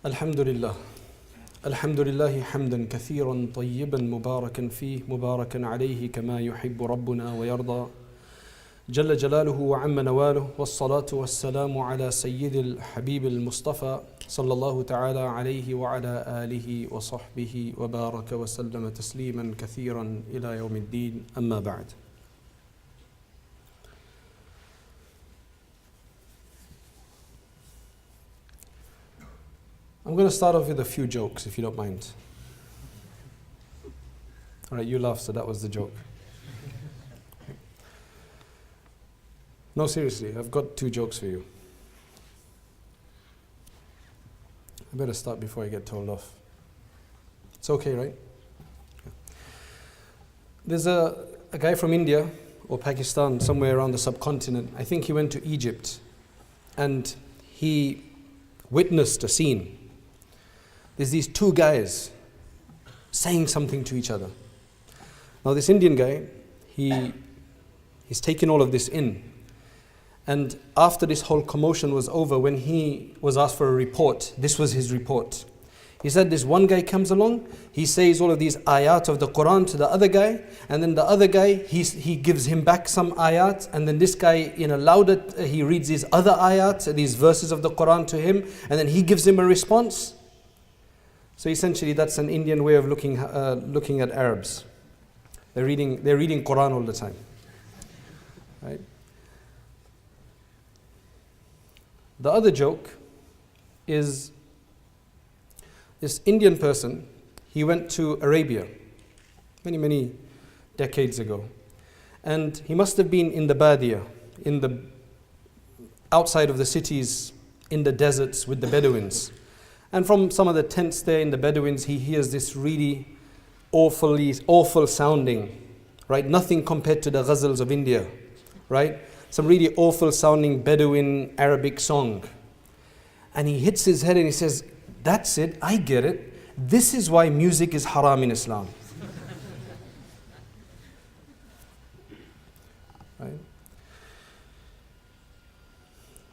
الحمد لله الحمد لله حمدا كثيرا طيبا مباركا فيه مباركا عليه كما يحب ربنا ويرضى جل جلاله وعم نواله والصلاة والسلام على سيد الحبيب المصطفى صلى الله تعالى عليه وعلى آله وصحبه وبارك وسلم تسليما كثيرا إلى يوم الدين أما بعد. I'm going to start off with a few jokes, if you don't mind. All right, you laughed, so that was the joke. No, seriously, I've got two jokes for you. I better start before I get told off. It's okay, right? There's a guy from India or Pakistan, somewhere around the subcontinent. I think he went to Egypt and he witnessed a scene. There's these two guys saying something to each other. Now this Indian guy, he's taken all of this in. And after this whole commotion was over, when he was asked for a report, this was his report. He said this one guy comes along, he says all of these ayat of the Quran to the other guy, and then the other guy, he gives him back some ayat, and then this guy in a louder, he reads these other ayat, these verses of the Quran to him, and then he gives him a response. So essentially that's an Indian way of looking at Arabs. They're reading Quran all the time. Right? The other joke is this Indian person, he went to Arabia many decades ago. And he must have been in the Badia, outside of the cities, in the deserts with the Bedouins. And from some of the tents there in the Bedouins, he hears this really awful sounding, right? Nothing compared to the ghazals of India, right? Some really awful sounding Bedouin Arabic song. And he hits his head and he says, that's it, I get it. This is why music is haram in Islam. Right?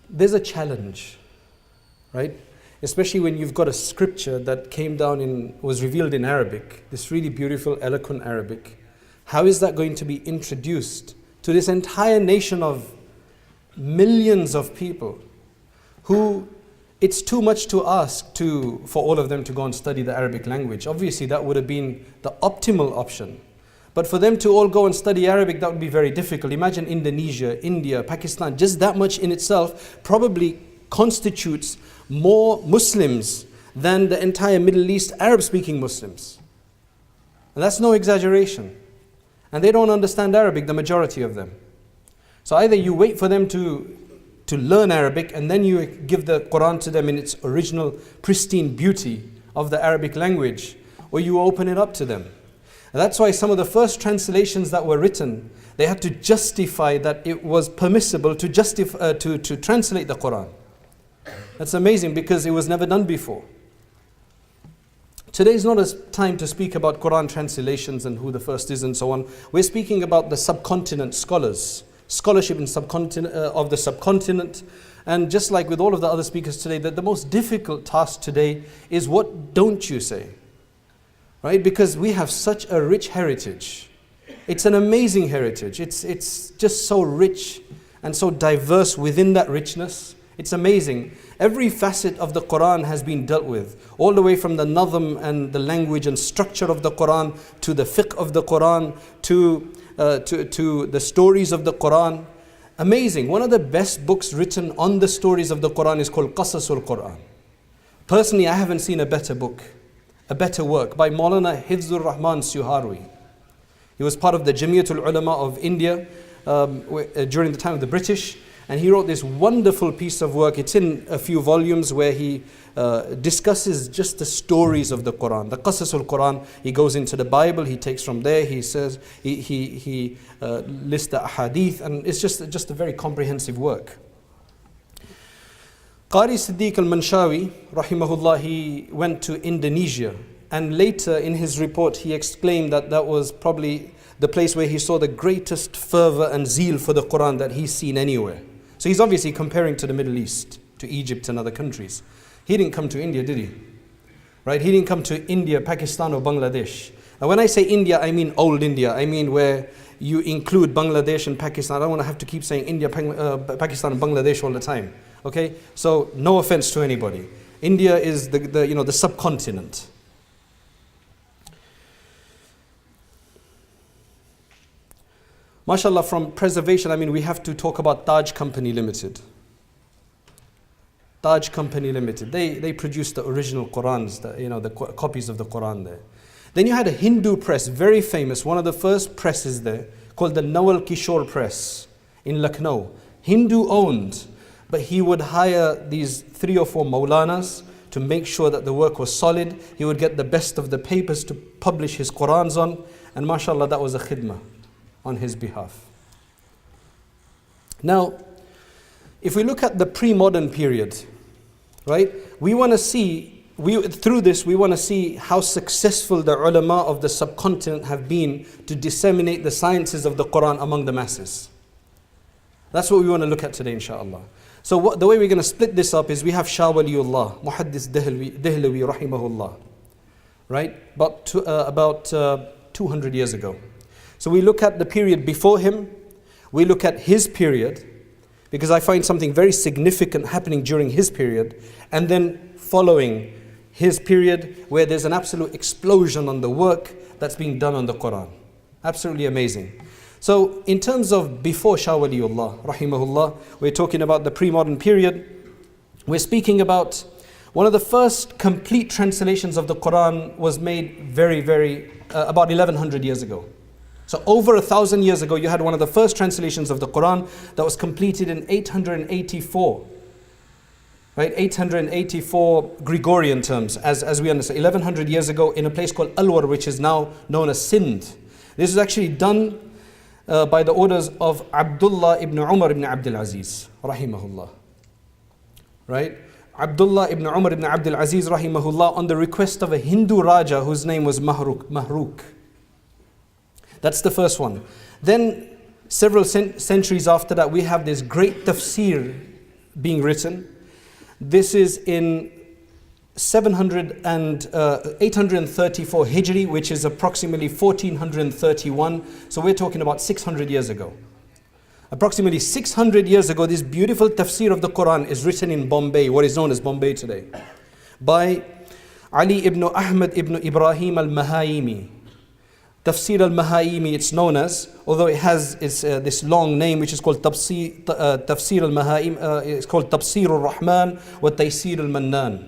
There's a challenge, right? Especially when you've got a scripture that came down was revealed in Arabic, this really beautiful, eloquent Arabic. How is that going to be introduced to this entire nation of millions of people who it's too much to ask for all of them to go and study the Arabic language? Obviously that would have been the optimal option. But for them to all go and study Arabic, that would be very difficult. Imagine Indonesia, India, Pakistan, just that much in itself probably constitutes more Muslims than the entire Middle East Arab-speaking Muslims. And that's no exaggeration. And they don't understand Arabic, the majority of them. So either you wait for them to learn Arabic and then you give the Quran to them in its original pristine beauty of the Arabic language, or you open it up to them. And that's why some of the first translations that were written, they had to justify that it was permissible to translate the Quran. That's amazing because it was never done before. Today is not a time to speak about Quran translations and who the first is and so on. We're speaking about the subcontinent scholars, scholarship in of the subcontinent. And just like with all of the other speakers today, that the most difficult task today is what don't you say? Right? Because we have such a rich heritage. It's an amazing heritage. It's just so rich and so diverse within that richness. It's amazing. Every facet of the Quran has been dealt with, all the way from the nazm and the language and structure of the Quran, to the fiqh of the Quran, to the stories of the Quran. Amazing. One of the best books written on the stories of the Quran is called Qasasul Quran. Personally, I haven't seen a better book, a better work by Maulana Rahman Suharwi. He was part of the Jamiatul Ulama of India during the time of the British. And he wrote this wonderful piece of work. It's in a few volumes where he discusses just the stories of the Quran, the Qasasul Quran. He goes into the Bible, he takes from there, he says, he lists the ahadith, and it's just a very comprehensive work. Qari Siddiq al-Manshawi, rahimahullah, he went to Indonesia, and later in his report he exclaimed that was probably the place where he saw the greatest fervor and zeal for the Quran that he's seen anywhere. So he's obviously comparing to the Middle East, to Egypt and other countries. He didn't come to India, did he? Right? He didn't come to India, Pakistan or Bangladesh. Now when I say India, I mean old India. I mean where you include Bangladesh and Pakistan. I don't want to have to keep saying India, Pakistan and Bangladesh all the time. Okay? So no offense to anybody. India is the subcontinent. MashaAllah, from preservation, I mean, we have to talk about Taj Company Limited. Taj Company Limited. They produced the original Qurans, the copies of the Quran there. Then you had a Hindu press, very famous, one of the first presses there, called the Nawal Kishore Press in Lucknow. Hindu owned, but he would hire these 3 or 4 Maulanas to make sure that the work was solid. He would get the best of the papers to publish his Qurans on, and mashallah, that was a khidmah on his behalf. Now, if we look at the pre-modern period, right, we want to see, through this, we want to see how successful the ulama of the subcontinent have been to disseminate the sciences of the Quran among the masses. That's what we want to look at today, inshallah. So the way we're going to split this up is we have Shah Waliullah, Muhaddis Dehlawi, rahimahullah, right? About 200 years ago. So we look at the period before him, we look at his period, because I find something very significant happening during his period, and then following his period where there's an absolute explosion on the work that's being done on the Quran. Absolutely amazing. So in terms of before Shah Waliullah, rahimahullah, we're talking about the pre-modern period. We're speaking about one of the first complete translations of the Quran was made about 1100 years ago. So over 1,000 years ago, you had one of the first translations of the Quran that was completed in 884. Right, 884 Gregorian terms, as we understand, 1100 years ago in a place called Alwar, which is now known as Sindh. This is actually done by the orders of Abdullah ibn Umar ibn Abdul Aziz, rahimahullah. Right? Abdullah ibn Umar ibn Abdul Aziz, rahimahullah, on the request of a Hindu Raja whose name was Mahruk. That's the first one. Then several centuries after that, we have this great tafsir being written. This is in 834 Hijri, which is approximately 1431. So we're talking about 600 years ago. Approximately 600 years ago, this beautiful tafsir of the Quran is written in Bombay, what is known as Bombay today, by Ali ibn Ahmad ibn Ebrahim al-Mahaimi. Tafsir al-Mahaimi, it's known as, although it has this long name which is called Tafsir al-Mahaim, it's called Tafsir al-Rahman wa Taysir al-Mannan.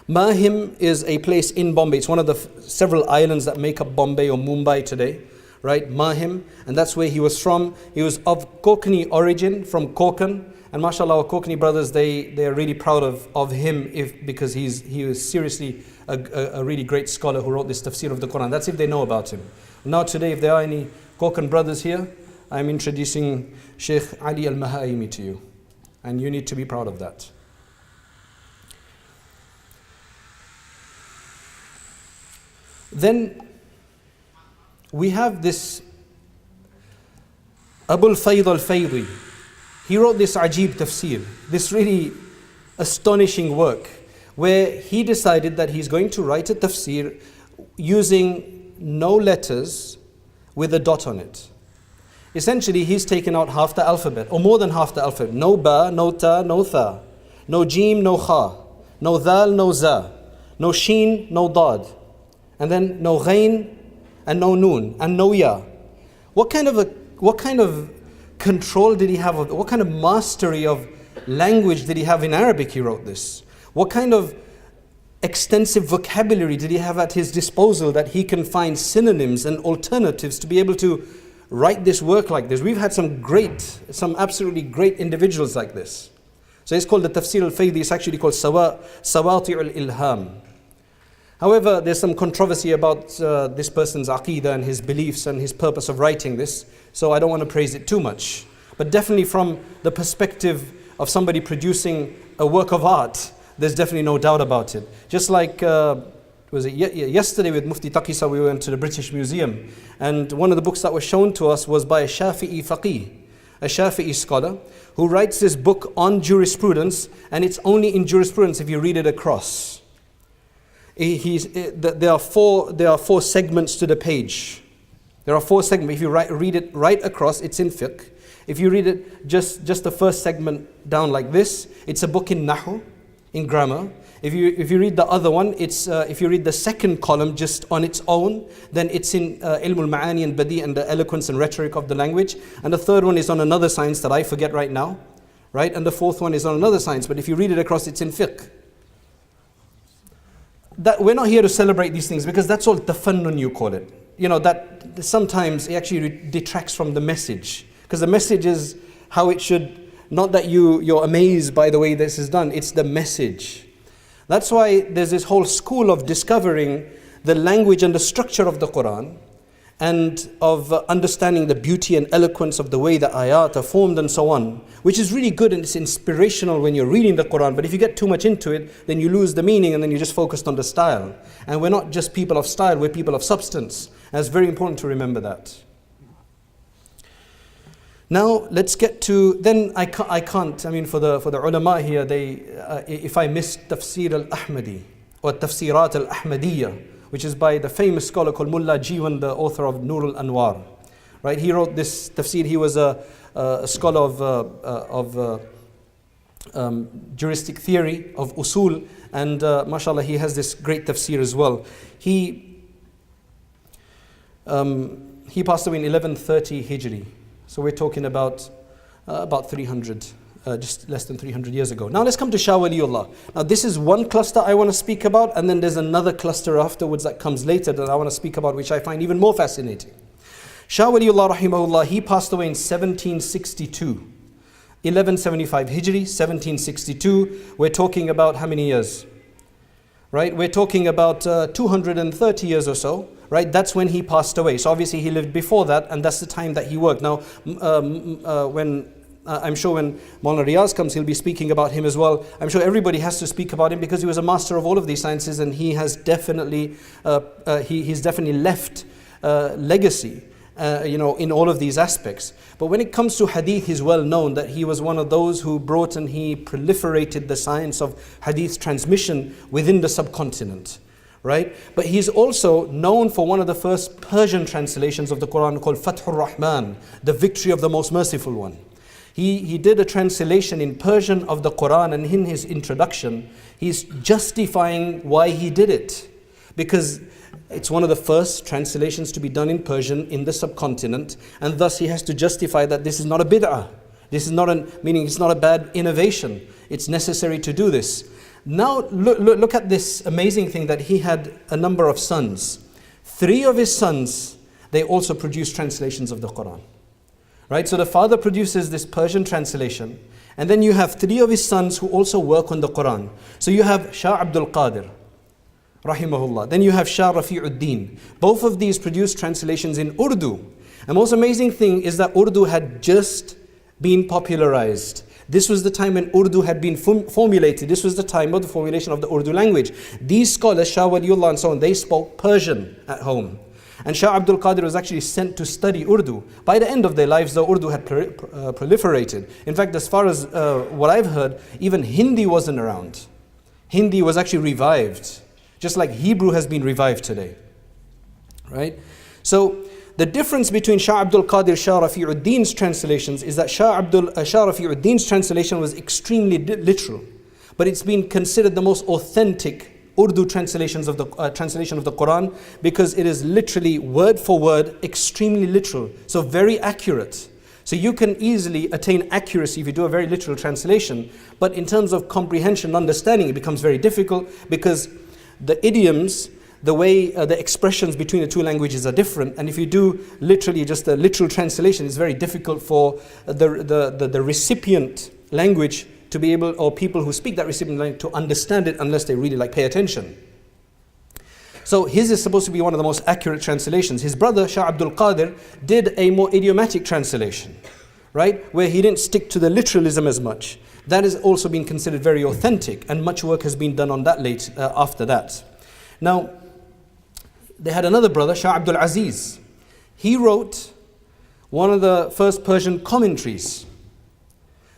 Mahim is a place in Bombay. It's one of the several islands that make up Bombay or Mumbai today, right? Mahim, and that's where he was from. He was of Konkani origin, from Konkan, and mashallah, our Konkani brothers, they are really proud of him because he was seriously a really great scholar who wrote this tafsir of the Quran. That's if they know about him. Now today, if there are any Konkan brothers here, I'm introducing Sheikh Ali al-Mahaimi to you, and you need to be proud of that. Then we have this Abul Fayd al-Faydi. He wrote this Ajib tafsir, this really astonishing work, where he decided that he's going to write a tafsir using no letters with a dot on it. Essentially, he's taken out half the alphabet, or more than half the alphabet. No ba, no ta, no tha. No jim, no kha. No dhal, no za. No sheen, no dad. And then no ghain, and no noon, and no ya. What kind of control did he have? What kind of mastery of language did he have in Arabic? He wrote this. What kind of extensive vocabulary did he have at his disposal that he can find synonyms and alternatives to be able to write this work like this? We've had some absolutely great individuals like this. So it's called the Tafsir al-Faydi. It's actually called Sawati' al-Ilham. However, there's some controversy about this person's aqidah and his beliefs and his purpose of writing this, so I don't want to praise it too much. But definitely from the perspective of somebody producing a work of art, there's definitely no doubt about it. Just like, yesterday with Mufti Taqisa, we went to the British Museum, and one of the books that was shown to us was by a Shafi'i faqih. a Shafi'i scholar, who writes this book on jurisprudence, and it's only in jurisprudence if you read it across. There are four segments to the page. There are four segments. If you read it right across, it's in fiqh. If you read it just the first segment down like this, it's a book in nahu, in grammar. If you read the other one, it's if you read the second column just on its own, then it's in ilmul ma'ani and badi and the eloquence and rhetoric of the language. And the third one is on another science that I forget right now, right? And the fourth one is on another science. But if you read it across, it's in fiqh. That we're not here to celebrate these things because that's all tafannun, you call it. You know, that sometimes it actually detracts from the message, because the message is how it should. Not that you're amazed by the way this is done. It's the message. That's why there's this whole school of discovering the language and the structure of the Quran, and of understanding the beauty and eloquence of the way the ayat are formed and so on, which is really good and it's inspirational when you're reading the Quran. But if you get too much into it, then you lose the meaning and then you're just focused on the style. And we're not just people of style, we're people of substance. And it's very important to remember that. Now let's get to, then I can't, I mean for the ulama here, if I miss Tafsir al-Ahmadi or Tafsirat al-Ahmadiyya, which is by the famous scholar called Mullah Jiwan, the author of Nur al-Anwar. Right? He wrote this tafsir. He was a scholar of juristic theory, of usul, and mashallah, he has this great tafsir as well. He passed away in 1130 Hijri. So we're talking about 300, just less than 300 years ago. Now let's come to Shah Waliullah. Now this is one cluster I want to speak about, and then there's another cluster afterwards that comes later that I want to speak about, which I find even more fascinating. Shah Waliullah rahimahullah, he passed away in 1762. 1175 Hijri, 1762. We're talking about how many years? Right? We're talking about 230 years or so. Right? That's when he passed away. So obviously he lived before that, and that's the time that he worked. Now, I'm sure when Maulana Riyaz comes, he'll be speaking about him as well. I'm sure everybody has to speak about him because he was a master of all of these sciences, and he has definitely, he's definitely left legacy, in all of these aspects. But when it comes to hadith, he's well known that he was one of those who brought and he proliferated the science of hadith transmission within the subcontinent. Right? But he's also known for one of the first Persian translations of the Quran called Fathur Rahman, the victory of the most merciful one. He did a translation in Persian of the Quran, and in his introduction, he's justifying why he did it. Because it's one of the first translations to be done in Persian in the subcontinent, and thus he has to justify that this is not a bid'ah. This is not meaning it's not a bad innovation. It's necessary to do this. Now look at this amazing thing that he had a number of sons. 3 of his sons, they also produced translations of the Quran. Right? So the father produces this Persian translation, and then you have 3 of his sons who also work on the Quran. So you have Shah Abdul Qadir, rahimahullah. Then you have Shah Rafi'uddin. Both of these produced translations in Urdu. And most amazing thing is that Urdu had just been popularized. This was the time when Urdu had been formulated. This was the time of the formulation of the Urdu language. These scholars, Shah Waliullah and so on, they spoke Persian at home. And Shah Abdul Qadir was actually sent to study Urdu. By the end of their lives, the Urdu had proliferated. In fact, as far as what I've heard, even Hindi wasn't around. Hindi was actually revived, just like Hebrew has been revived today. Right? So the difference between Shah Abdul Qadir, Shah Rafi'uddin's translations is that Shah Rafi'uddin's translation was extremely literal, but it's been considered the most authentic Urdu translations of the translation of the Quran, because it is literally word for word, extremely literal, so very accurate. So you can easily attain accuracy if you do a very literal translation, but in terms of comprehension and understanding, it becomes very difficult because the idioms, the way the expressions between the two languages are different, and if you do literally just a literal translation, it's very difficult for the recipient language to be able, or people who speak that recipient language, to understand it unless they really pay attention. So his is supposed to be one of the most accurate translations. His brother Shah Abdul Qadir did a more idiomatic translation, right, where he didn't stick to the literalism as much. That has also been considered very authentic, and much work has been done on that after that. Now, they had another brother, Shah Abdul Aziz. He wrote one of the first Persian commentaries.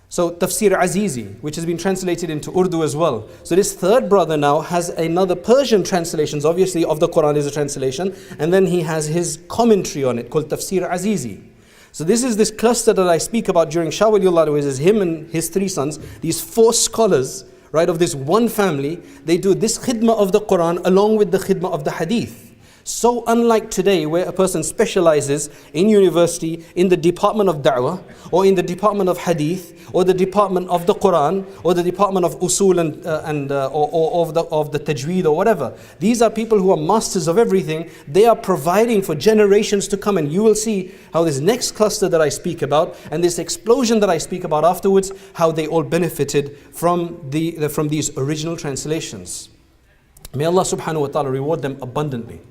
So Tafsir Azizi, which has been translated into Urdu as well. So this third brother now has another Persian translations, obviously, of the Quran is a translation, and then he has his commentary on it called Tafsir Azizi. So this is this cluster that I speak about during Shah Waliullah, which is him and his three sons, these four scholars, right, of this one family. They do this khidmah of the Quran along with the khidmah of the hadith. So unlike today, where a person specializes in university, in the department of da'wah, or in the department of hadith, or the department of the Quran, or the department of usul or of the tajweed or whatever. These are people who are masters of everything. They are providing for generations to come, and you will see how this next cluster that I speak about, and this explosion that I speak about afterwards, how they all benefited from these original translations. May Allah subhanahu wa ta'ala reward them abundantly.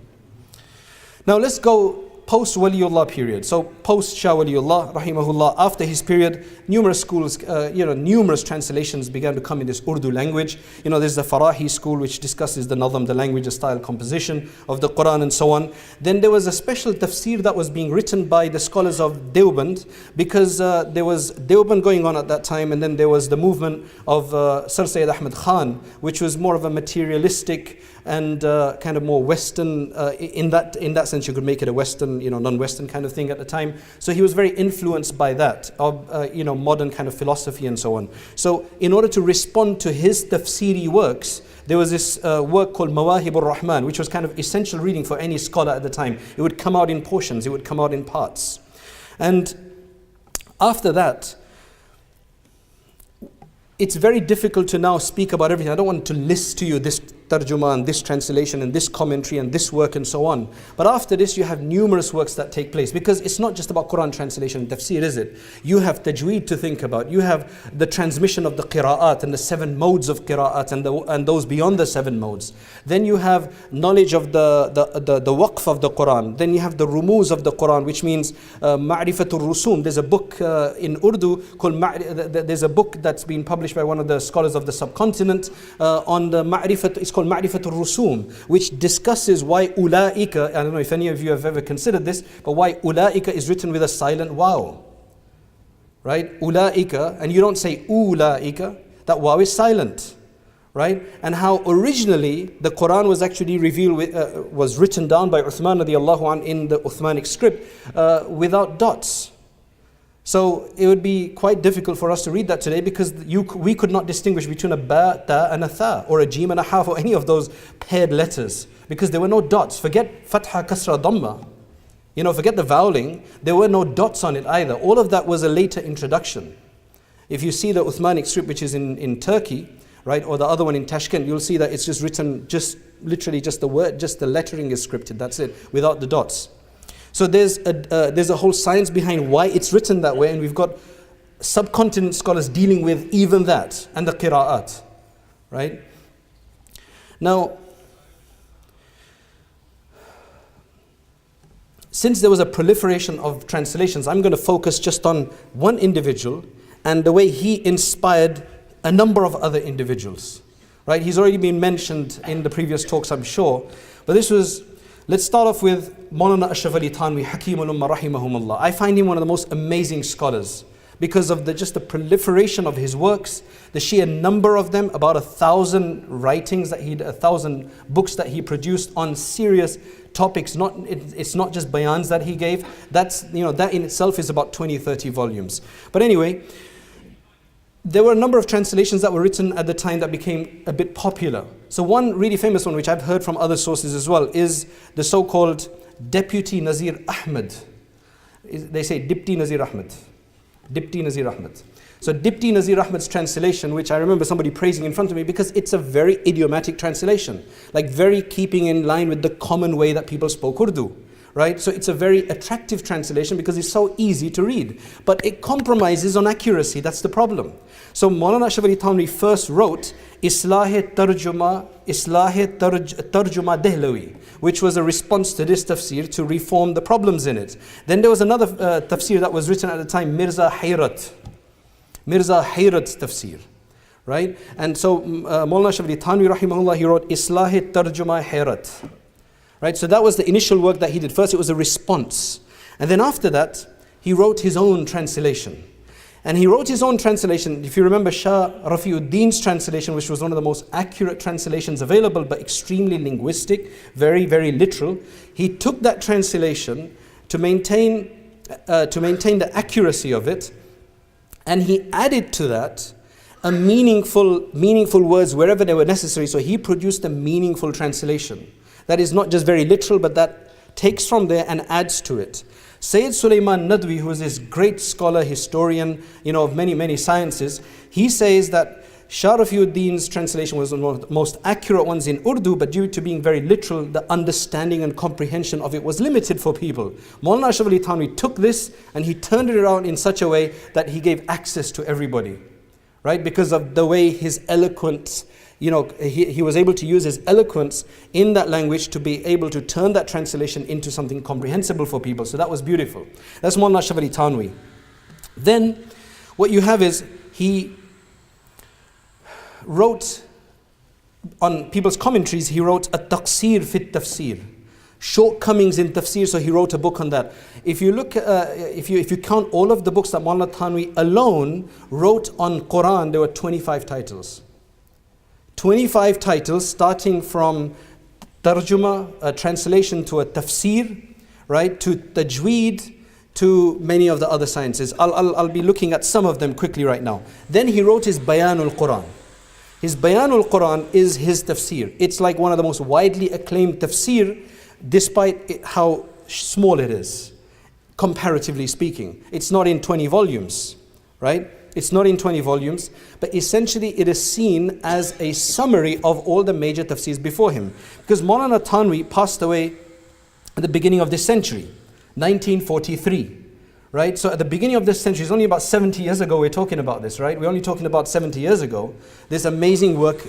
Now let's go post-Waliullah period. So post-Shah Waliullah, rahimahullah, after his period, numerous schools, numerous translations began to come in this Urdu language. There's the Farahi school, which discusses the nadam, the language, the style, composition of the Quran and so on. Then there was a special tafsir that was being written by the scholars of Deoband, because there was Deoband going on at that time, and then there was the movement of Sir Sayyid Ahmad Khan, which was more of a materialistic and kind of more Western, in that sense you could make it a Western, non-Western kind of thing at the time. So he was very influenced by that, of modern kind of philosophy and so on. So in order to respond to his tafsiri works, there was this work called Mawahibur Rahman, which was kind of essential reading for any scholar at the time. It would come out in portions, it would come out in parts. And after that, it's very difficult to now speak about everything. I don't want to list to you this tarjuma and this translation and this commentary and this work and so on. But after this, you have numerous works that take place, because it's not just about Quran translation and tafsir, is it? You have tajweed to think about. You have the transmission of the qira'at and the 7 modes of qira'at and those beyond the 7 modes. Then you have knowledge of the waqf of the Quran. Then you have the rumuz of the Quran, which means ma'rifatul rusum. There's a book in Urdu called there's a book that's been published by one of the scholars of the subcontinent on the ma'rifat. It's called Ma'rifatul Rusum, which discusses why ulaika, I don't know if any of you have ever considered this, but why ulaika is written with a silent waw. Right? Ulaika, and you don't say ulaika, that waw is silent. Right? And how originally the Quran was actually revealed was written down by Uthman radiallahu anh in the Uthmanic script without dots. So it would be quite difficult for us to read that today, because we could not distinguish between a ba, ta and a tha, or a jim and a ha, or any of those paired letters, because there were no dots. Forget fatha, kasra, dhamma. Forget the voweling. There were no dots on it either. All of that was a later introduction. If you see the Uthmanic script, which is in Turkey, right, or the other one in Tashkent, you'll see that it's just written, literally just the word, just the lettering is scripted, that's it, without the dots. So there's a whole science behind why it's written that way, and we've got subcontinent scholars dealing with even that, and the qira'at, right? Now, since there was a proliferation of translations, I'm going to focus just on one individual and the way he inspired a number of other individuals, right? He's already been mentioned in the previous talks, I'm sure, but let's start off with Maulana Thanwi, Hakimul Ummah rahimahumullah. I find him one of the most amazing scholars because of just the proliferation of his works, the sheer number of them, about 1,000 writings 1,000 books that he produced on serious topics. It's not just bayans that he gave. That in itself is about 20-30 volumes. But anyway, there were a number of translations that were written at the time that became a bit popular. So one really famous one, which I've heard from other sources as well, is the so-called Deputy Nazir Ahmed. They say Dipti Nazir Ahmed. Dipti Nazir Ahmed. So Dipti Nazir Ahmed's translation, which I remember somebody praising in front of me, because it's a very idiomatic translation, like very keeping in line with the common way that people spoke Urdu. Right? So it's a very attractive translation because it's so easy to read. But it compromises on accuracy, that's the problem. So Maulana Shah Waliullah first wrote Tarjuma Dehlawi, which was a response to this tafsir to reform the problems in it. Then there was another tafsir that was written at the time, Mirza Hayrat's tafsir. Right? And so Maulana Shah Thanwi rahimahullah, he wrote Tarjuma Hayrat. Right, so that was the initial work that he did. First it was a response. And then after that, he wrote his own translation. And he wrote his own translation. If you remember Shah Waliullah's translation, which was one of the most accurate translations available, but extremely linguistic, very, very literal. He took that translation to maintain the accuracy of it, and he added to that a meaningful words wherever they were necessary. So he produced a meaningful translation that is not just very literal, but that takes from there and adds to it. Sayyid Sulaiman Nadwi, who is this great scholar, historian, of many, many sciences, he says that Shah Waliullah's translation was one of the most accurate ones in Urdu, but due to being very literal, the understanding and comprehension of it was limited for people. Maulana Shah Waliullah Thanwi took this and he turned it around in such a way that he gave access to everybody, right? Because of the way his eloquence, he was able to use his eloquence in that language to be able to turn that translation into something comprehensible for people. So that was beautiful. That's Maulana Shah Waliullah Thanwi. Then what you have is he wrote on people's commentaries, he wrote a taqsir fit tafsir, shortcomings in tafsir, so he wrote a book on that. If you look, if you count all of the books that Maulana Thanwi alone wrote on Quran, there were 25 titles. 25 titles, starting from tarjuma, a translation, to a tafsir, right, to tajweed, to many of the other sciences. I'll be looking at some of them quickly right now. Then he wrote his Bayanul Quran. His Bayanul Quran is his tafsir. It's like one of the most widely acclaimed tafsir, despite how small it is, comparatively speaking. It's not in 20 volumes, right? It's not in 20 volumes, but essentially it is seen as a summary of all the major tafsirs before him. Because Maulana Thanwi passed away at the beginning of this century, 1943. Right? So at the beginning of this century, it's only about 70 years ago we're talking about this, right? We're only talking about 70 years ago. These amazing works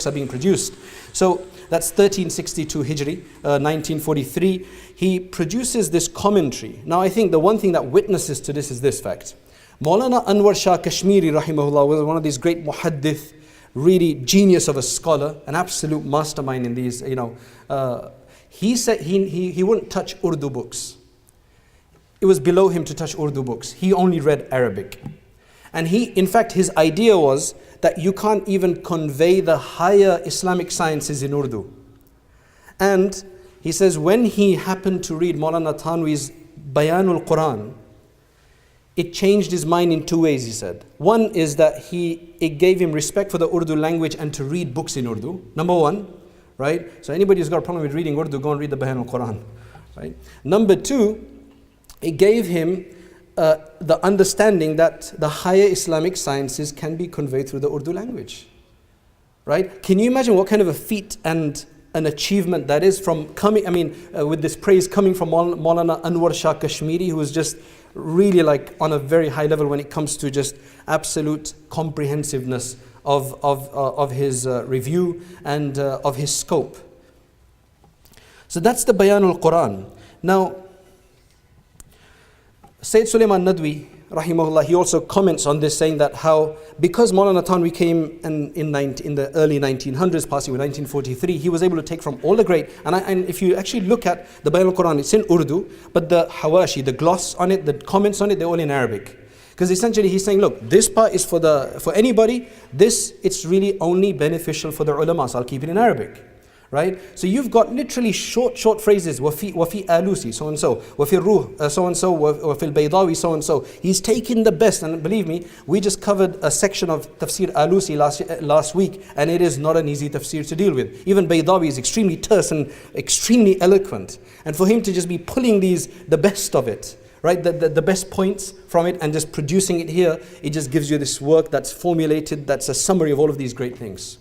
are being produced. So that's 1362 Hijri, 1943. He produces this commentary. Now I think the one thing that witnesses to this is this fact. Maulana Anwar Shah Kashmiri rahimahullah was one of these great muhaddith, really genius of a scholar, an absolute mastermind in these, he said he wouldn't touch Urdu books. It was below him to touch Urdu books. He only read Arabic. And in fact, his idea was that you can't even convey the higher Islamic sciences in Urdu. And he says when he happened to read Maulana Thanwi's Bayanul Quran, it changed his mind in two ways, he said. One is that it gave him respect for the Urdu language and to read books in Urdu. Number one, right? So anybody who's got a problem with reading Urdu, go and read the Bayanul Quran, right? Number two, it gave him the understanding that the higher Islamic sciences can be conveyed through the Urdu language, right? Can you imagine what kind of a feat and an achievement that is from coming, with this praise coming from Maulana Anwar Shah Kashmiri, who was just really like on a very high level when it comes to just absolute comprehensiveness of his review and of his scope. So that's the Bayanul Quran. Now, Sayyid Sulaiman Nadwi, rahimahullah, he also comments on this, saying that how, because Maulana Thanwi came in the early 1900s, passing in 1943, he was able to take from all the great, and if you actually look at the Bayanul Quran, it's in Urdu, but the hawashi, the gloss on it, the comments on it, they're all in Arabic. Because essentially he's saying, look, this part is for anybody, it's really only beneficial for the ulama, so I'll keep it in Arabic. Right? So you've got literally short phrases, wafi alusi, so and so, wafi ruh, so and so, wafi al-baydawi, so and so. He's taken the best, and believe me, we just covered a section of tafsir alusi last week, and it is not an easy tafsir to deal with. Even Baydawi is extremely terse and extremely eloquent, and for him to just be pulling the best of it, right, the best points from it and just producing it here, it just gives you this work that's formulated, that's a summary of all of these great things.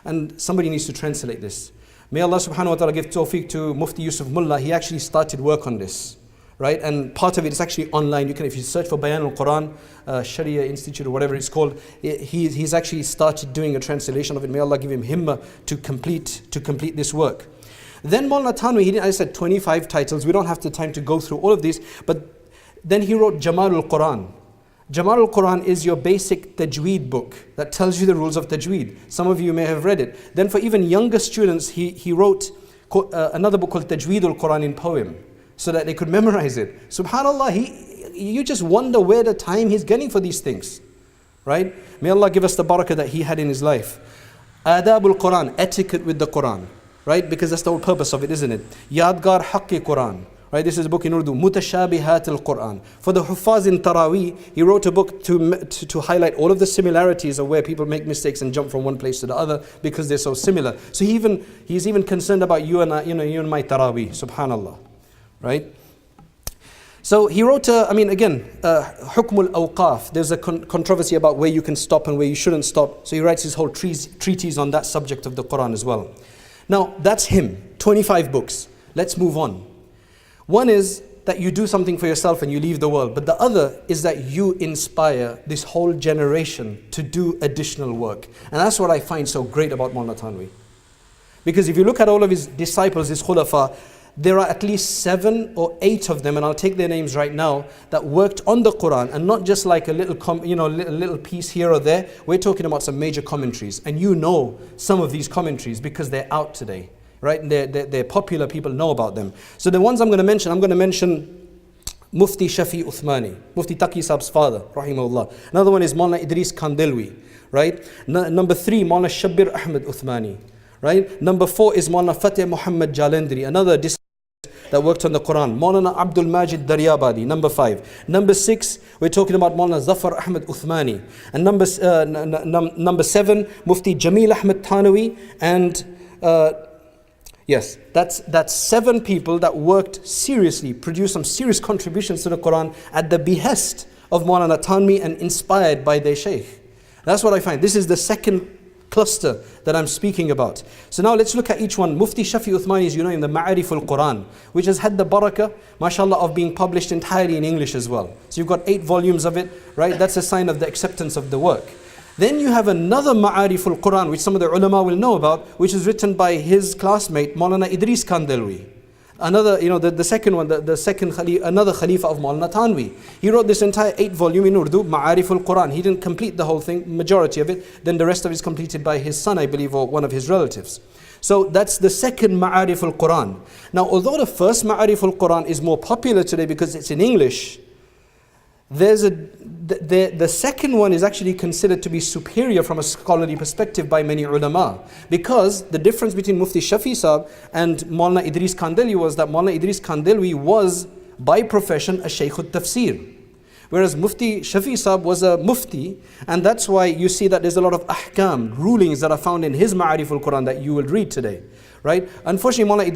And somebody needs to translate this. May Allah subhanahu wa ta'ala give tawfiq to Mufti Yusuf Mullah. He actually started work on this, right? And part of it is actually online. You can, if you search for Bayanul Quran, Sharia Institute or whatever it's called, he's actually started doing a translation of it. May Allah give him himmah to complete this work. Then Maulana Thanwi, I said 25 titles. We don't have the time to go through all of these, but then he wrote Jamalul Quran. Jamalul Quran is your basic tajweed book that tells you the rules of tajweed. Some of you may have read it. Then for even younger students, he wrote another book called Tajweedul Quran in poem. so that they could memorize it. SubhanAllah, you just wonder where the time he's getting for these things, right? May Allah give us the barakah that he had in his life. Adabul Quran, etiquette with the Quran, right? Because that's the whole purpose of it, isn't it? Yadgar Haqqi Quran, right? This is a book in Urdu, Mutashabihat al-Quran. For the Huffaz in Taraweeh, he wrote a book to highlight all of the similarities of where people make mistakes and jump from one place to the other because they're so similar. So he's even concerned about you and you and my Taraweeh, subhanallah, right? So he wrote, Hukmul Awqaf. There's a controversy about where you can stop and where you shouldn't stop. So he writes his whole treatise on that subject of the Quran as well. Now, that's him, 25 books. Let's move on. One is that you do something for yourself and you leave the world. But the other is that you inspire this whole generation to do additional work. And that's what I find so great about Maulana Thanwi. Because if you look at all of his disciples, his khulafa, there are at least 7 or 8 of them, and I'll take their names right now, that worked on the Quran, and not just like a little piece here or there. We're talking about some major commentaries, and you know some of these commentaries because they're out today, right? And they're popular, people know about them. So the ones I'm going to mention Mufti Shafi Uthmani, Mufti Taqi Saab's father, Rahimahullah. Another one is Maulana Idris Kandilwi, right? Number 3, Maulana Shabbir Ahmed Uthmani, right? Number 4 is Maulana Fateh Muhammad Jalandhari, another that worked on the Quran. Maulana Abdul Majid Daryabadi, number 5. Number 6, we're talking about Maulana Zafar Ahmed Uthmani. And number 7, Mufti Jamil Ahmed Thanwi. And yes, that's 7 people that worked seriously, produced some serious contributions to the Quran at the behest of Maulana Thanwi and inspired by their Shaykh. That's what I find. This is the second cluster that I'm speaking about. So now let's look at each one. Mufti Shafi Uthmani is, in the Ma'arif al-Quran, which has had the barakah, mashallah, of being published entirely in English as well. So you've got 8 volumes of it, right? That's a sign of the acceptance of the work. Then you have another Ma'arif al-Quran, which some of the ulama will know about, which is written by his classmate, Maulana Idris Kandilwi. Another, the second one, another Khalifa of Maulana Thanwi. He wrote this entire 8 volume in Urdu, Ma'arif al-Quran. He didn't complete the whole thing, majority of it. Then the rest of it is completed by his son, I believe, or one of his relatives. So that's the second Ma'arif al-Quran. Now, although the first Ma'arif al-Quran is more popular today because it's in English, the second one is actually considered to be superior from a scholarly perspective by many ulama, because the difference between Mufti Shafi Saab and Maulana Idris Kandilwi was that Maulana Idris Kandilwi was by profession a Shaykh al-Tafsir, whereas Mufti Shafi Saab was a Mufti, and that's why you see that there's a lot of ahkam, rulings that are found in his Ma'arif al-Quran that you will read today. Right? Unfortunately, Maulana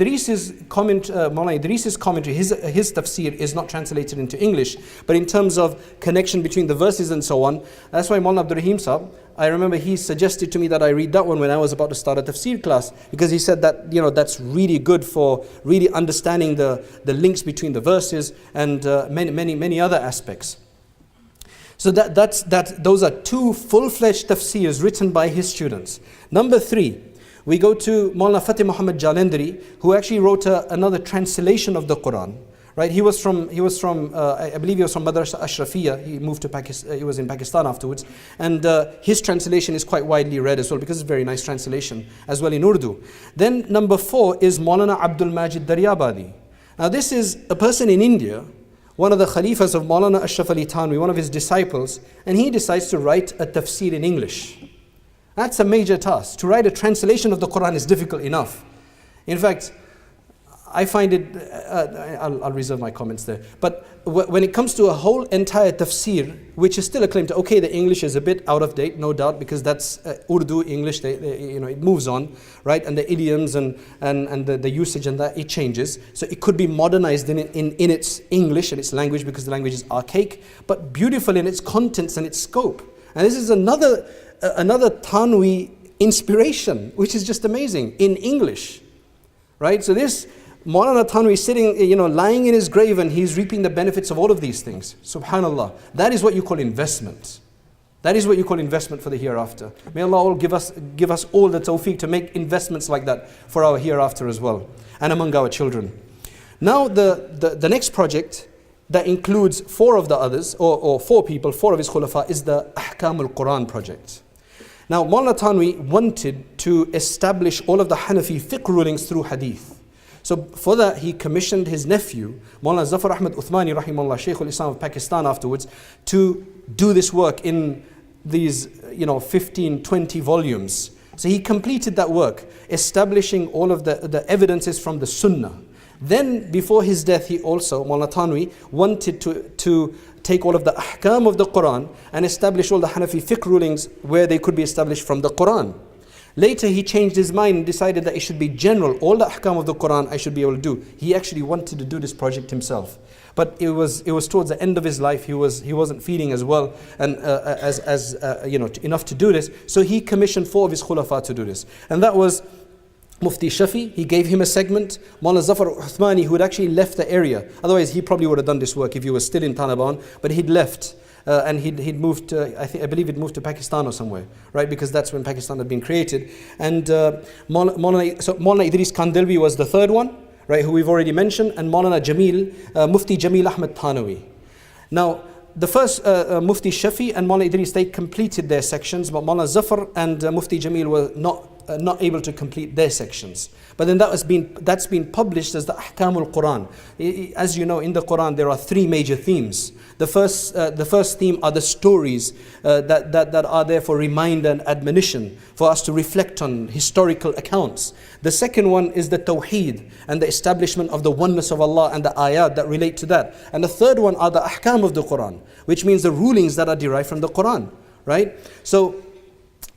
Idris's commentary, his tafsir is not translated into English. But in terms of connection between the verses and so on, that's why Maulana Ebrahim Saab, I remember he suggested to me that I read that one when I was about to start a tafsir class, because he said that that's really good for really understanding the links between the verses and many other aspects. So those are 2 full-fledged tafsirs written by his students. Number 3. We go to Maulana Fateh Muhammad Jalandhari, who actually wrote another translation of the Quran. Right? He was from I believe he was from Madrasa Ashrafiyya. He moved to Pakistan. He was in Pakistan afterwards, and his translation is quite widely read as well, because it's a very nice translation as well in Urdu. Then number 4 is Maulana Abdul Majid Daryabadi. Now this is a person in India, one of the Khalifas of Maulana Ashraf Ali Thanwi, one of his disciples, and he decides to write a tafsir in English. That's a major task. To write a translation of the Quran is difficult enough. In fact, I find it, I'll reserve my comments there. But when it comes to a whole entire tafsir, which is still a claim to, okay, the English is a bit out of date, no doubt, because that's Urdu, English, it moves on, right? And the idioms and the usage and that, it changes. So it could be modernized in its English and its language, because the language is archaic, but beautiful in its contents and its scope. And this is another Thanwi inspiration, which is just amazing, in English, right? So this Maulana Thanwi sitting, lying in his grave, and he's reaping the benefits of all of these things. Subhanallah. That is what you call investment. That is what you call investment for the hereafter. May Allah all give us all the tawfiq to make investments like that for our hereafter as well, and among our children. Now the next project that includes 4 of the others, or 4 people, 4 of his khulafa, is the Ahkamul Quran project. Now, Maulana Thanwi wanted to establish all of the Hanafi fiqh rulings through hadith. So for that, he commissioned his nephew, Maulana Zafar Ahmad Uthmani, rahimahullah, Shaykh al-Islam of Pakistan afterwards, to do this work in these 15, 20 volumes. So he completed that work, establishing all of the evidences from the Sunnah. Then before his death, he also, Maulana Thanwi, wanted to take all of the ahkam of the Quran and establish all the Hanafi fiqh rulings where they could be established from the Quran. Later he changed his mind and decided that it should be general. All the ahkam of the Quran I should be able to do. He actually wanted to do this project himself. But it was towards the end of his life. He wasn't feeling as well and enough to do this. So he commissioned 4 of his khulafa to do this. And that was Mufti Shafi. He gave him a segment. Maulana Zafar Uthmani, who had actually left the area. Otherwise he probably would have done this work if he was still in Tanaban. But he'd left. And he'd moved to, I believe he'd moved to Pakistan or somewhere, right? Because that's when Pakistan had been created. And Maulana Idris Kandilwi was the third one, right? Who we've already mentioned. And Maulana Jamil, Mufti Jamil Ahmad Thanwi. Now, the first Mufti Shafi and Maulana Idris, they completed their sections, but Maulana Zafar and Mufti Jamil were not able to complete their sections. But then that's been published as the Ahkamul Quran. As you know, in the Quran there are 3 major themes. The first theme are the stories that are there for reminder and admonition, for us to reflect on historical accounts. The second one is the Tawheed and the establishment of the oneness of Allah and the ayat that relate to that. And the third one are the Ahkam of the Quran, which means the rulings that are derived from the Quran, right? So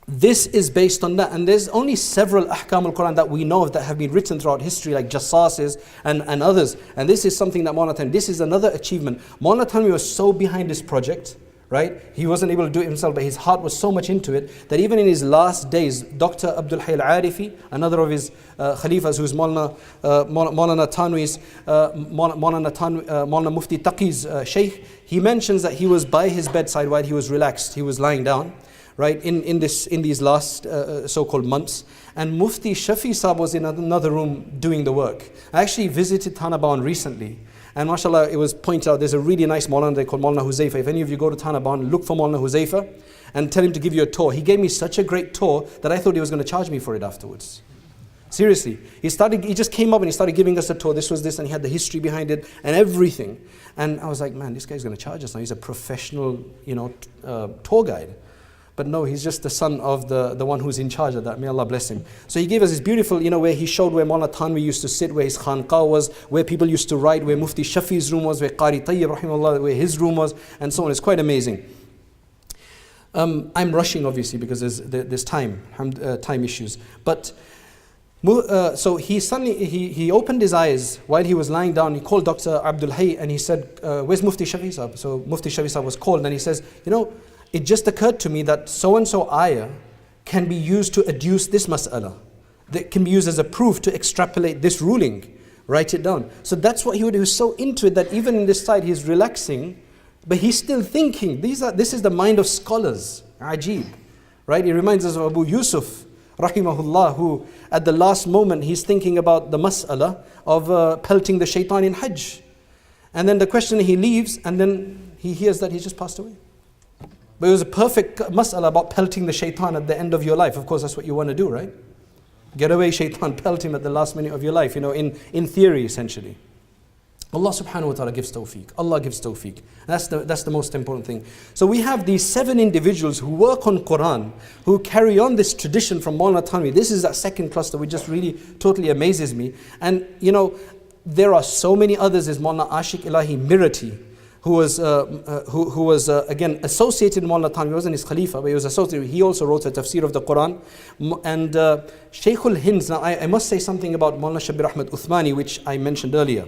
this is based on that, and there's only several Ahkamul Quran that we know of that have been written throughout history, like Jassas's and others. And this is something that Maulana Thanwi, this is another achievement. Maulana Thanwi was so behind this project, right? He wasn't able to do it himself, but his heart was so much into it that even in his last days, Dr. Abdul Hayy al-Arifi, another of his Khalifas, who's Maulana Thanwi's, Maulana Mufti Taqi's Shaykh, he mentions that he was by his bedside while he was relaxed, he was lying down, right, in these last so-called months. And Mufti Shafi Sahab was in another room doing the work. I actually visited Tanaban recently, and mashallah, it was pointed out, there's a really nice Maulana they call Maulana Huzaifa. If any of you go to Tanaban, look for Maulana Huzaifa and tell him to give you a tour. He gave me such a great tour that I thought he was going to charge me for it afterwards. Seriously, he just came up and he started giving us a tour. This was this, and he had the history behind it and everything. And I was like, man, this guy's going to charge us now. He's a professional, tour guide. But no, he's just the son of the one who's in charge of that. May Allah bless him. So he gave us this beautiful, where he showed where Maulana Thanwi used to sit, where his khanqah was, where people used to write, where Mufti Shafi's room was, where Qari Tayyib, rahimahullah, where his room was, and so on. It's quite amazing. I'm rushing, obviously, because there's time issues. But so he suddenly, he opened his eyes while he was lying down. He called Dr. Abdul Hayy and he said, where's Mufti Shafi Sahab? So Mufti Shafi Sahab was called and he says, it just occurred to me that so-and-so ayah can be used to adduce this mas'ala. That can be used as a proof to extrapolate this ruling. Write it down. So that's what he was so into it that even in this side he's relaxing, but he's still thinking. This is the mind of scholars. Ajib. Right? It reminds us of Abu Yusuf, rahimahullah, who at the last moment he's thinking about the mas'ala of pelting the shaitan in Hajj. And then the question, he leaves and then he hears that he's just passed away. But it was a perfect mas'ala about pelting the shaitan at the end of your life. Of course, that's what you want to do, right? Get away, shaitan, pelt him at the last minute of your life, in theory, essentially. Allah subhanahu wa ta'ala gives tawfiq. Allah gives tawfiq. That's the most important thing. So we have these 7 individuals who work on Quran, who carry on this tradition from Maulana Thanwi. This is that second cluster which just really totally amazes me. And, there are so many others. There's Maulana Ashiq Ilahi Mirati, who was again associated with Maulana Thanwi. He wasn't his Khalifa, but he was associated. He also wrote a tafsir of the Quran. And Shaykhul Hind, now I must say something about Maulana Shabir Ahmad Uthmani, which I mentioned earlier.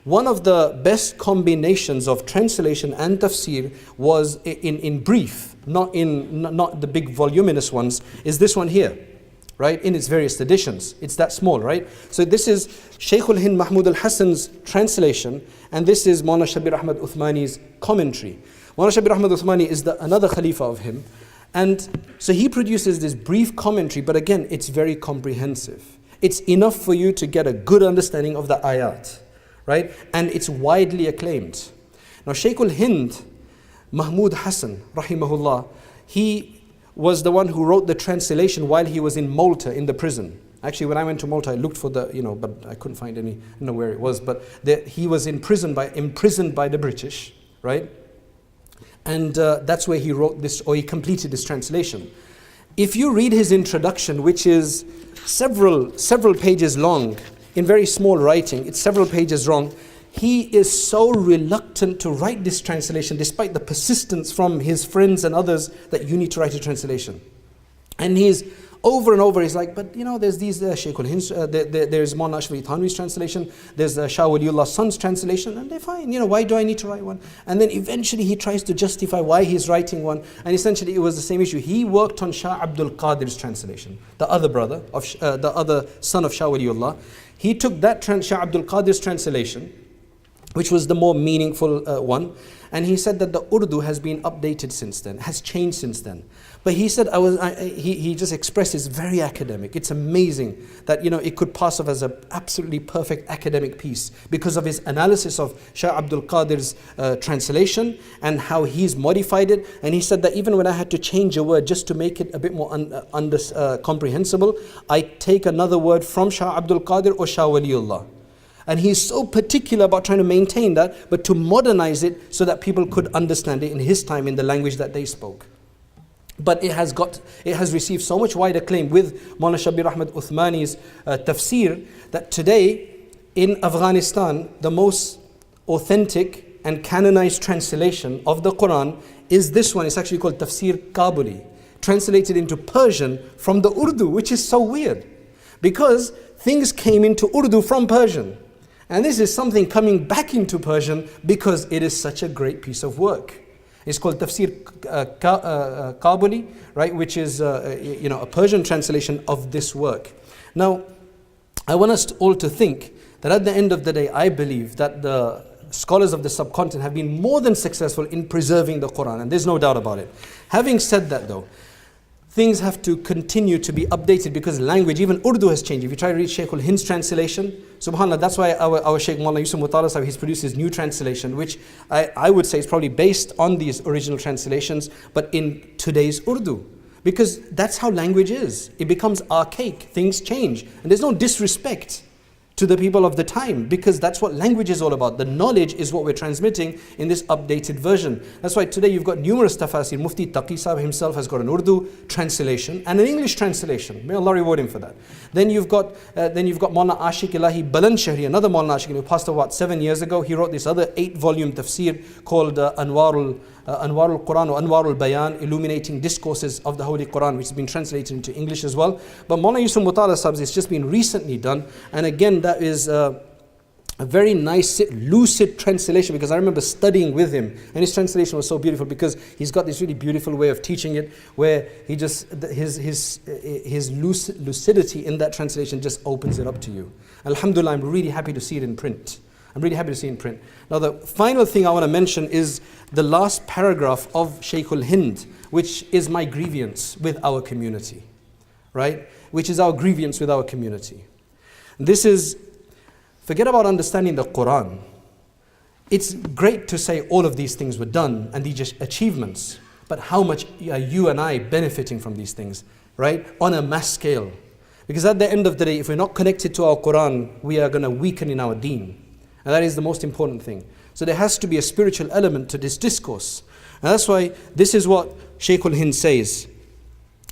One of the best combinations of translation and tafsir was in brief, not the big voluminous ones, is this one here, right? In its various editions. It's that small, right? So this is Shaykhul Hind Mahmud al-Hassan's translation, and this is Maulana Shabir Ahmad Uthmani's commentary. Maulana Shabir Ahmad Uthmani is another Khalifa of him. And so he produces this brief commentary, but again, it's very comprehensive. It's enough for you to get a good understanding of the ayat, right? And it's widely acclaimed. Now, Shaykhul Hind Mahmud Hassan, rahimahullah, he was the one who wrote the translation while he was in Malta in the prison. Actually, when I went to Malta, I looked for the, but I couldn't find any, where it was. But he was imprisoned by the British, right? And that's where he wrote this, or he completed this translation. If you read his introduction, which is several pages long, in very small writing, it's several pages long, he is so reluctant to write this translation, despite the persistence from his friends and others that you need to write a translation. And he's over and over, he's like, but there's these Shaykhul Hind, there's Maulana Thanwi's translation, there's Shah Waliullah's son's translation, and they're fine. Why do I need to write one? And then eventually he tries to justify why he's writing one, and essentially it was the same issue. He worked on Shah Abdul Qadir's translation, the other brother of the other son of Shah Waliullah. He took that Shah Abdul Qadir's translation, which was the more meaningful one, and he said that the Urdu has been updated since then, has changed since then. But he said, he just expresses very academic. It's amazing that it could pass off as an absolutely perfect academic piece because of his analysis of Shah Abdul Qadir's translation and how he's modified it. And he said that even when I had to change a word just to make it a bit more comprehensible, I take another word from Shah Abdul Qadir or Shah Waliullah. And he's so particular about trying to maintain that, but to modernize it so that people could understand it in his time in the language that they spoke. But it has received so much wide acclaim with Maulana Shabir Ahmad Uthmani's tafsir that today in Afghanistan, the most authentic and canonized translation of the Quran is this one. It's actually called Tafsir Kabuli, translated into Persian from the Urdu, which is so weird because things came into Urdu from Persian. And this is something coming back into Persian because it is such a great piece of work. It's called Tafsir Kabuli, right, which is a Persian translation of this work. Now, I want us all to think that at the end of the day, I believe that the scholars of the subcontinent have been more than successful in preserving the Quran, and there's no doubt about it. Having said that though, things have to continue to be updated because language, even Urdu has changed. If you try to read Shaykhul Hind's translation, subhanAllah, that's why our Shaykh Maulana Yusuf, he's produced his new translation, which I would say is probably based on these original translations, but in today's Urdu. Because that's how language is. It becomes archaic, things change. And there's no disrespect to the people of the time, because that's what language is all about. The knowledge is what we're transmitting in this updated version. That's why today you've got numerous tafasir. Mufti Taqi Sahib himself has got an Urdu translation and an English translation. May Allah reward him for that. Then you've got Maulana Ashiq Ilahi Balandshahri, another Maulana Ashiq, who passed away 7 years ago. He wrote this other 8-volume tafsir called Anwarul Quran or Anwarul Bayan, illuminating discourses of the Holy Quran, which has been translated into English as well. But Maulana Yusuf Mutala Sahib's, it's just been recently done, and again that is a very nice, lucid translation, because I remember studying with him, and his translation was so beautiful because he's got this really beautiful way of teaching it, where he just his lucidity in that translation just opens it up to you. Alhamdulillah, I'm really happy to see it in print. I'm really happy to see it in print. Now the final thing I want to mention is the last paragraph of Shaykhul Hind, which is my grievance with our community, right? Which is our grievance with our community. This is, forget about understanding the Quran. It's great to say all of these things were done and these achievements, but how much are you and I benefiting from these things, right? On a mass scale. Because at the end of the day, if we're not connected to our Quran, we are going to weaken in our deen. And that is the most important thing. So there has to be a spiritual element to this discourse. And that's why this is what Shaykhul Hind says.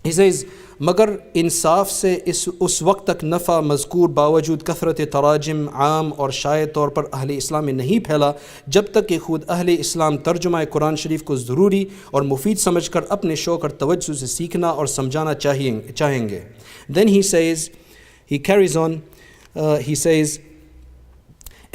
He says, मगर इंसाफ से उस वक्त तक नफ़ा मज़कूर बावजूद कथरत तराजिम आम और शाये तौर पर अहले इस्लाम में नहीं फैला जब तक कि खुद अहले इस्लाम तर्जुमा कुरान शरीफ को ज़रूरी और मुफीद समझकर अपने शौक़ और तवज्जुह से सीखना और समझाना चाहेंगे. Then he says, he carries on, he says,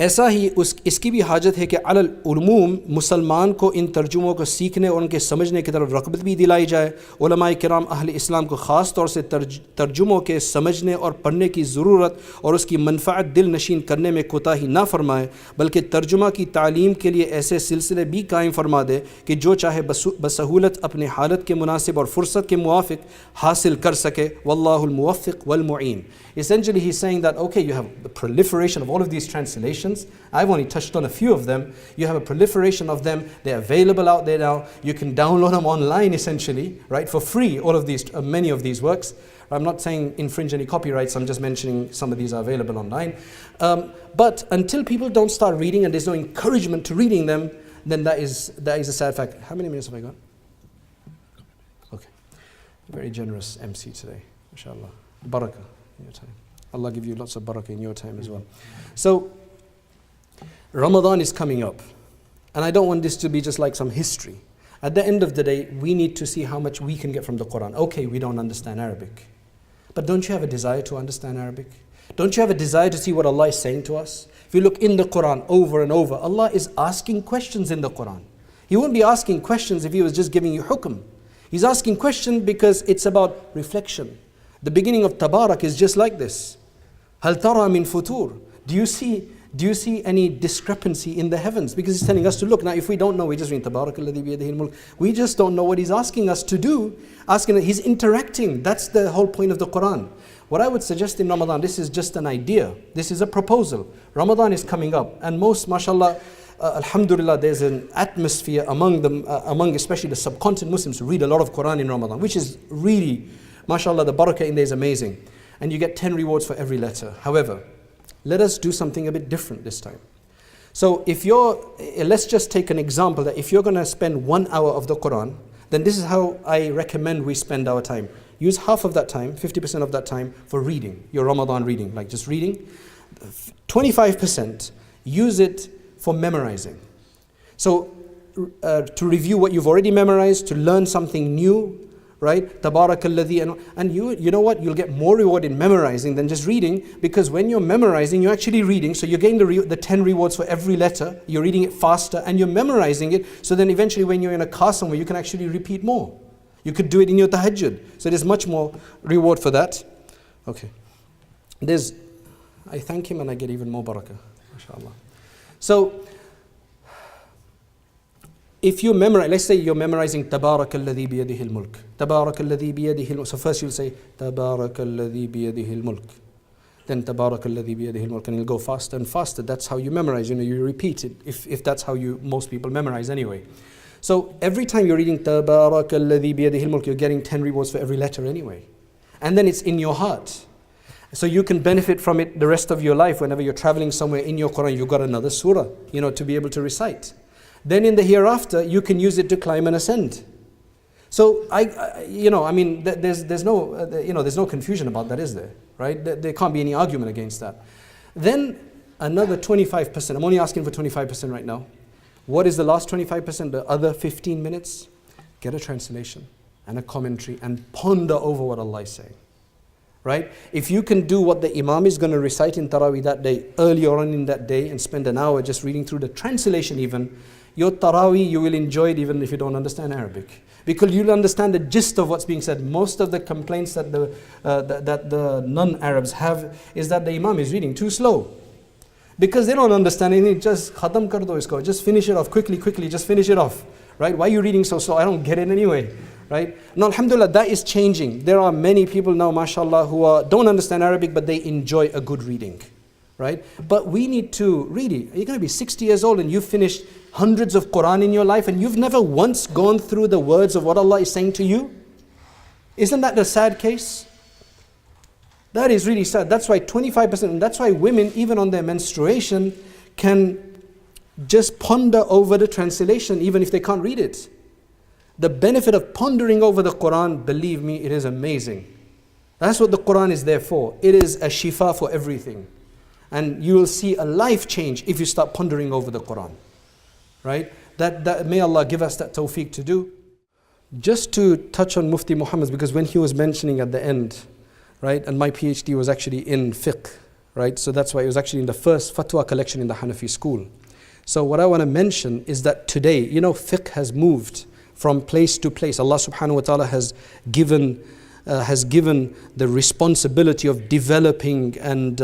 ऐसा ही इसकी भी हाजत है कि अलल उलूम मुसलमान को इन तर्जुमों को सीखने और उनके समझने की तरफ रग़बत भी दिलाई जाए. उलमाए किराम अहले इस्लाम को ख़ास तौर से तर्जुमों के समझने और पढ़ने की ज़रूरत और उसकी मनफ़अत दिल नशीन करने में कोताही ना फरमाए, बल्कि तर्जुमा की तालीम के लिए ऐसे सिलसिले भी कायम फरमा दे कि जो चाहे बसहूलत अपने हालत के मुनासिब और फ़ुर्सत के मुवाफ़िक हासिल कर सके. वल्लाहुल मुवफ़्फ़िक़ वल Mueen. Essentially he's saying that, okay, you have the proliferation of all of these translations, translations. I've only touched on a few of them. You have a proliferation of them. They're available out there now. You can download them online essentially, right, for free, all of these, many of these works. I'm not saying infringe any copyrights, I'm just mentioning some of these are available online. But until people don't start reading and there's no encouragement to reading them, then that is a sad fact. How many minutes have I got? Okay. Very generous MC today, inshallah. Barakah in your time. Allah give you lots of barakah in your time as well. So, Ramadan is coming up. And I don't want this to be just like some history. At the end of the day, we need to see how much we can get from the Quran. Okay, we don't understand Arabic. But don't you have a desire to understand Arabic? Don't you have a desire to see what Allah is saying to us? If you look in the Quran over and over, Allah is asking questions in the Quran. He wouldn't be asking questions if He was just giving you hukm. He's asking questions because it's about reflection. The beginning of Tabarak is just like this. Hal tara min futur. Do you see any discrepancy in the heavens? Because He's telling us to look. Now if we don't know, we just read Tabarak alladhi biyadihi al-mulk. We just don't know what He's asking us to do. He's interacting. That's the whole point of the Quran. What I would suggest in Ramadan, this is just an idea. This is a proposal. Ramadan is coming up. And most, mashallah, alhamdulillah, there's an atmosphere among them, among especially the subcontinent Muslims who read a lot of Quran in Ramadan, which is really, mashallah, the barakah in there is amazing. And you get 10 rewards for every letter. However, let us do something a bit different this time. So let's just take an example that if you're going to spend 1 hour of the Quran, then this is how I recommend we spend our time. Use half of that time, 50% of that time for reading, your Ramadan reading, like just reading. 25%, use it for memorizing. So to review what you've already memorized, to learn something new, right? Tabarakalladhi, and you know what? You'll get more reward in memorizing than just reading, because when you're memorizing, you're actually reading, so you're getting the 10 rewards for every letter, you're reading it faster, and you're memorizing it, so then eventually when you're in a car somewhere, you can actually repeat more. You could do it in your tahajjud, so there's much more reward for that. Okay. I thank him and I get even more barakah, mashallah. So, if you memorize, let's say you're memorizing Tabarakalladhi biyadihi al-mulk. Tabarakalladhi biyadihi al-mulk. So first you'll say Tabarakalladhi biyadihi al-mulk. Then Tabarakalladhi biyadihi al-mulk, and you'll go faster and faster. That's how you memorize. You repeat it. If that's how most people memorize anyway. So every time you're reading Tabarakalladhi biyadihi al-mulk, you're getting 10 rewards for every letter anyway. And then it's in your heart. So you can benefit from it the rest of your life. Whenever you're traveling somewhere in your Quran, you've got another surah, to be able to recite. Then in the hereafter, you can use it to climb and ascend. So there's no confusion about that, is there? Right? There can't be any argument against that. Then another 25%. I'm only asking for 25% right now. What is the last 25%? The other 15 minutes? Get a translation and a commentary and ponder over what Allah is saying. Right? If you can do what the Imam is going to recite in Taraweeh that day, earlier on in that day, and spend an hour just reading through the translation even, your Taraweeh, you will enjoy it even if you don't understand Arabic. Because you'll understand the gist of what's being said. Most of the complaints that the non-Arabs have is that the Imam is reading too slow. Because they don't understand anything. Just khatam kar do isko. Just finish it off quickly, just finish it off. Right? Why are you reading so slow? I don't get it anyway. Right? Now, alhamdulillah, that is changing. There are many people now, mashallah, who don't understand Arabic, but they enjoy a good reading. Right? But we need to really, you're going to be 60 years old and you've finished hundreds of Quran in your life and you've never once gone through the words of what Allah is saying to you? Isn't that the sad case? That is really sad. That's why 25%, and that's why women, even on their menstruation, can just ponder over the translation, even if they can't read it. The benefit of pondering over the Quran, believe me, it is amazing. That's what the Quran is there for. It is a shifa for everything. And you will see a life change if you start pondering over the Quran. Right? That may Allah give us that tawfiq to do. Just to touch on Mufti Muhammad, because when he was mentioning at the end, right, and my PhD was actually in fiqh, right? So that's why it was actually in the first fatwa collection in the Hanafi school. So what I want to mention is that today, fiqh has moved from place to place. Allah subhanahu wa ta'ala has given the responsibility of developing and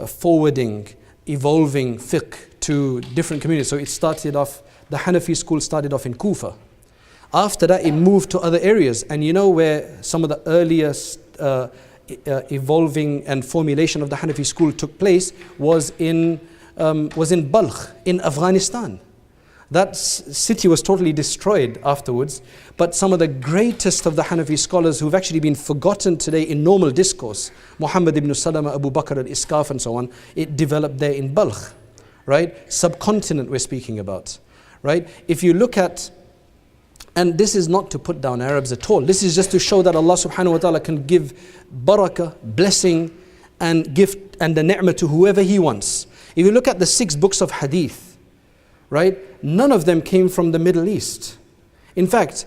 forwarding, evolving fiqh to different communities. So it started off, the Hanafi school started off in Kufa. After that, it moved to other areas. And where some of the earliest evolving and formulation of the Hanafi school took place was in was in Balkh in Afghanistan. That city was totally destroyed afterwards, but some of the greatest of the Hanafi scholars who've actually been forgotten today in normal discourse, Muhammad ibn Salama, Abu Bakr al-Iskaf and so on, it developed there in Balkh, right? Subcontinent we're speaking about, right? If you look at, and this is not to put down Arabs at all, this is just to show that Allah subhanahu wa ta'ala can give barakah, blessing and gift and the ni'mah to whoever He wants. If you look at the 6 books of hadith, right? None of them came from the Middle East. In fact,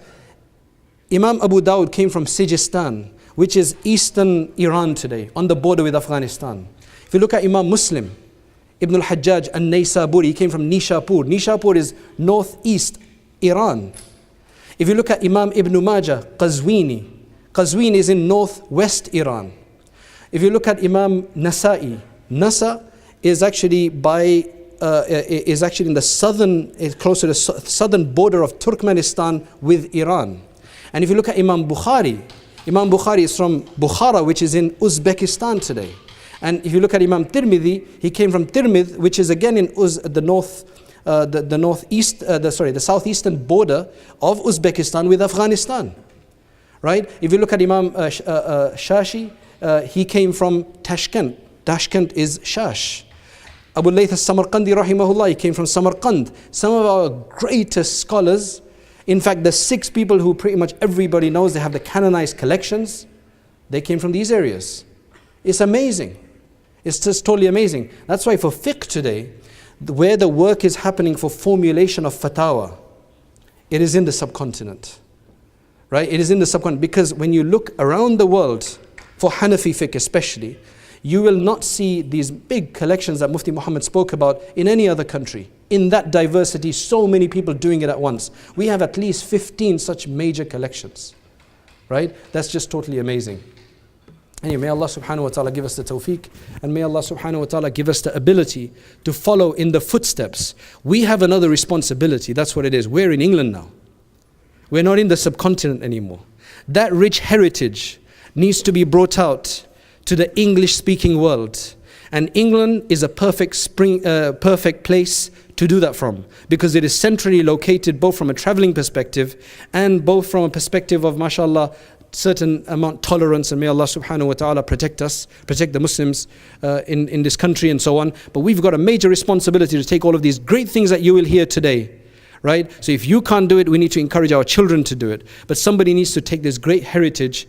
Imam Abu Dawud came from Sijistan, which is eastern Iran today, on the border with Afghanistan. If you look at Imam Muslim, Ibn al-Hajjaj al-Naysaburi, he came from Nishapur. Nishapur is northeast Iran. If you look at Imam Ibn Majah, Qazwini, Qazwini is in northwest Iran. If you look at Imam Nasa'i, Nasa is actually in the southern, close to the southern border of Turkmenistan with Iran. And if you look at Imam Bukhari is from Bukhara, which is in Uzbekistan today. And if you look at Imam Tirmidhi, he came from Tirmidh, which is again in the southeastern border of Uzbekistan with Afghanistan. Right? If you look at Imam Shashi, he came from Tashkent. Tashkent is Shash. Abu Layth al-Samarqandi rahimahullah, he came from Samarkand. Some of our greatest scholars, in fact the 6 people who pretty much everybody knows, they have the canonized collections, they came from these areas. It's amazing. It's just totally amazing. That's why for fiqh today, where the work is happening for formulation of fatwa, it is in the subcontinent. Right? It is in the subcontinent, because when you look around the world, for Hanafi fiqh especially, you will not see these big collections that Mufti Muhammad spoke about in any other country. In that diversity, so many people doing it at once. We have at least 15 such major collections. Right? That's just totally amazing. Anyway, may Allah subhanahu wa ta'ala give us the tawfiq, and may Allah subhanahu wa ta'ala give us the ability to follow in the footsteps. We have another responsibility, that's what it is. We're in England now. We're not in the subcontinent anymore. That rich heritage needs to be brought out to the English-speaking world. And England is a perfect place to do that from, because it is centrally located both from a traveling perspective and both from a perspective of, mashallah, certain amount tolerance, and may Allah subhanahu wa ta'ala protect us, protect the Muslims in this country and so on. But we've got a major responsibility to take all of these great things that you will hear today, right? So if you can't do it, we need to encourage our children to do it. But somebody needs to take this great heritage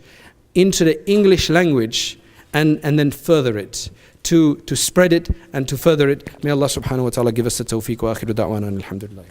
into the English language and then further it, to spread it and to further it. May Allah subhanahu wa ta'ala give us the tawfiq wa akhiru da'wana alhamdulillah.